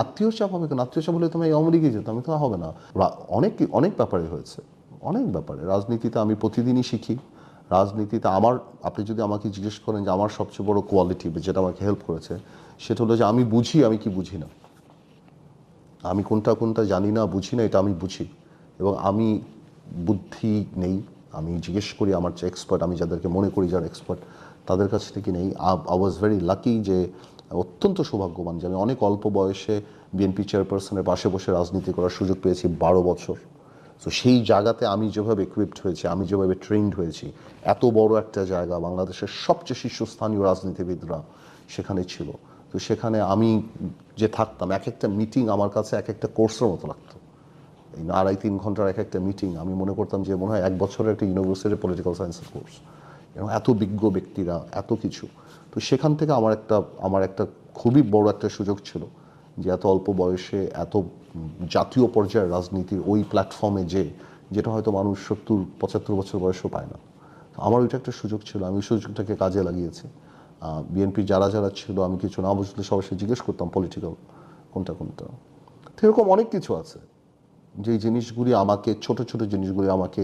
আত্মীয় চাপ হবে কেন? আত্মীয় চাপ হলে তুমি আওয়ামী লীগে যেত, আমি তো হবে না। অনেক অনেক ব্যাপারে হয়েছে, অনেক ব্যাপারে। রাজনীতিতে আমি প্রতিদিনই শিখি। রাজনীতিতে আপনি যদি আমাকে জিজ্ঞেস করেন যে আমার সবচেয়ে বড় কোয়ালিটি যেটা আমাকে হেল্প করেছে, সেটা হলো যে আমি বুঝি আমি কি বুঝি না। আমি কোনটা কোনটা জানি না, বুঝি না, এটা আমি বুঝি। এবং আমি বুদ্ধি নেই, আমি জিজ্ঞেস করি আমার যে এক্সপার্ট, আমি যাদেরকে মনে করি যারা এক্সপার্ট, তাদের কাছ থেকে নেই। আই ওয়াজ ভেরি লাকি, যে অত্যন্ত সৌভাগ্যবান যে আমি অনেক অল্প বয়সে বিএনপি চেয়ারপারসনের পাশে বসে রাজনীতি করার সুযোগ পেয়েছি 12 বছর। তো সেই জায়গাতে আমি যেভাবে ইকুইপড হয়েছি, আমি যেভাবে ট্রেন্ড হয়েছি, এত বড় একটা জায়গা, বাংলাদেশের সবচেয়ে শীর্ষস্থানীয় রাজনীতিবিদরা সেখানে ছিল। তো সেখানে আমি যে থাকতাম, এক একটা মিটিং আমার কাছে এক একটা কোর্সের মতো লাগতো। এই 2.5-3 ঘন্টার এক একটা মিটিং আমি মনে করতাম যে মনে হয় 1 বছরের একটা ইউনিভার্সিটি পলিটিক্যাল সায়েন্সের কোর্স, এবং এত বিজ্ঞ ব্যক্তিরা, এত কিছু। তো সেখান থেকে আমার একটা খুবই বড় একটা সুযোগ ছিল যে এত অল্প বয়সে এত জাতীয় পর্যায়ের রাজনীতির ওই প্ল্যাটফর্মে, যেটা হয়তো মানুষ 70-75 বছর বয়সও পায় না। আমার ওইটা একটা সুযোগ ছিল, আমি সুযোগটাকে কাজে লাগিয়েছি। বিএনপি যারা যারা ছিল, আমি কিছু না বুঝলে সবাই জিজ্ঞেস করতাম পলিটিক্যাল কোনটা কোনটা। তো এরকম অনেক কিছু আছে যে জিনিসগুলি আমাকে, ছোট ছোট জিনিসগুলি আমাকে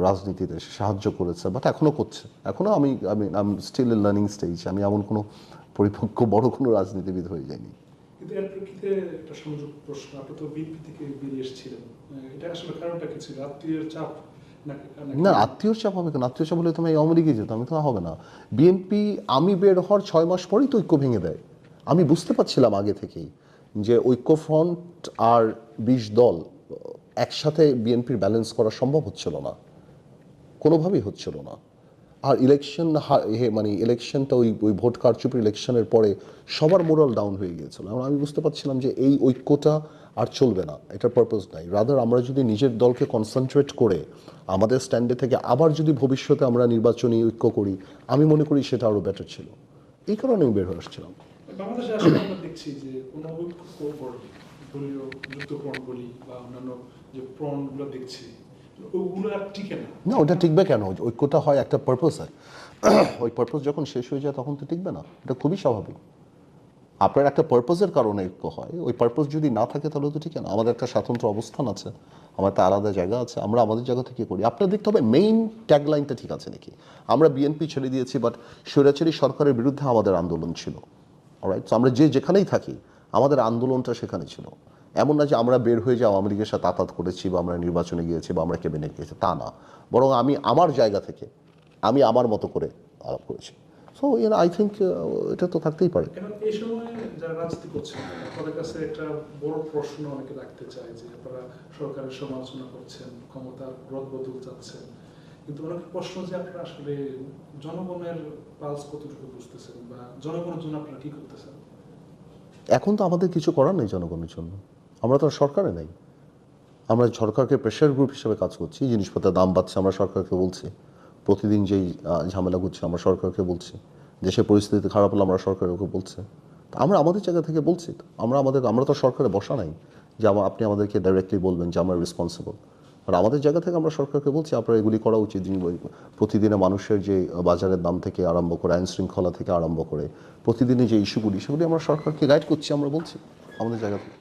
রাজনীতিতে সাহায্য করেছে, বাট এখনও করছে। এখনও আমি স্টিল ইন লার্নিং স্টেজ। আমি এমন কোনো পরিপক্ক বড় কোনো রাজনীতিবিদ হয়ে যায়নি। কিন্তু এর প্রেক্ষিতে একটা সংযোগ প্রশ্ন, আপনি তো বিএনপি থেকে বেরিয়ে এসেছিলেন, এটা আসলে কারণটা কি ছিল? আত্মীয়ের চাপ না, আত্মীয় চাপ হবে কেন? আত্মীয় চাপ হলে তুমি আওয়ামী লীগে যেত, আমি তো হবে না। বিএনপি আমি বের হওয়ার 6 মাস পরেই তো ঐক্য ভেঙে দেয়। আমি বুঝতে পারছিলাম আগে থেকেই যে ঐক্যফ্রন্ট আর 20 দল একসাথে বিএনপির ব্যালেন্স করা সম্ভব হচ্ছিল না, কোনোভাবেই হচ্ছিল না। আর ইলেকশনটা ওই ভোট কারচুপির ইলেকশনের পরে সবার মোরাল ডাউন হয়ে গিয়েছিল। আমি বুঝতে পারছিলাম যে এই ঐক্যটা আর চলবে না, এটার পারপাস নাই। রাদার আমরা যদি নিজের দলকে কনসেন্ট্রেট করে আমাদের স্ট্যান্ডে থেকে আবার যদি ভবিষ্যতে আমরা নির্বাচনী ঐক্য করি, আমি মনে করি সেটা আরও বেটার ছিল। এই কারণে আমি বের হয়ে আসছিলাম। বাংলাদেশে আসলে আমরা দেখছি যে কোনো ঐক্য, দলীয় যুদ্ধপ্রণ বলি বা অন্যান্য যে প্রণগুলো দেখছি, ওগুলো আর টিকে না। না, ওটা টিকবে কেন? ঐক্যটা হয় একটা পারপাসে। ওই পারপাস যখন শেষ হয়ে যায় তখন তো টিকবে না, এটা খুবই স্বাভাবিক। আপনার একটা পারপাসের কারণে ঐক্য হয়, ওই পারপাস যদি না থাকে তাহলে তো ঠিক না। আমাদের একটা স্বতন্ত্র অবস্থান আছে, আমার একটা আলাদা জায়গা আছে, আমরা আমাদের জায়গা থেকে করি। আপনার দেখতে হবে মেইন ট্যাগলাইনটা ঠিক আছে নাকি। আমরা বিএনপি ছেড়ে দিয়েছি, বাট স্বৈরাচারী সরকারের বিরুদ্ধে আমাদের আন্দোলন ছিল। অলরাইট, সো আমরা যেখানেই থাকি আমাদের আন্দোলনটা সেখানে ছিল। এমন না যে আমরা বের হয়ে যে আওয়ামী লীগের সাথে আতাত করেছি বা আমরা নির্বাচনে গিয়েছি বা আমরা ক্যাবিনেট গিয়েছি, তা না। বরং আমি আমার জায়গা থেকে আমি আমার মতো করে আলাপ করেছি। সো আই থিঙ্ক এটা তো থাকতেই পারে। এখন এই সময় যারা রাজনীতি করছেন তাদের কাছে একটা বড় প্রশ্ন অনেকে রাখতে চায় যে আপনারা সরকারের সমালোচনা করছেন, ক্ষমতার রদবদল চাচ্ছেন, কিন্তু অনেক প্রশ্ন যে আপনারা আসলে জনগণের পালস কতটুকু বুঝতেছেন বা জনগণের জন্য আপনারা কি করতেছেন? এখন তো আমাদের কিছু করার নেই জনগণের জন্য, আমরা তো সরকারে নেই। আমরা সরকারকে প্রেশার গ্রুপ হিসেবে কাজ করছি। জিনিসপত্রের দাম বাড়ছে, আমরা সরকারকে বলছি। প্রতিদিন যেই ঝামেলা ঘুরছে আমরা সরকারকে বলছি। দেশের পরিস্থিতি খারাপ হলে আমরা সরকারকে বলছি। আমরা আমাদের জায়গা থেকে বলছি তো, আমরা তো সরকারে বসা নাই যে আপনি আমাদেরকে ডাইরেক্টলি বলবেন যে আমরা রেসপন্সিবল। আর আমাদের জায়গা থেকে আমরা সরকারকে বলছি আপনারা এগুলি করা উচিত। প্রতিদিনে মানুষের যে বাজারের দাম থেকে আরম্ভ করে, আইন শৃঙ্খলা থেকে আরম্ভ করে প্রতিদিনে যে ইস্যুগুলি, সেগুলি আমরা সরকারকে গাইড করছি, আমরা বলছি আমাদের জায়গা থেকে।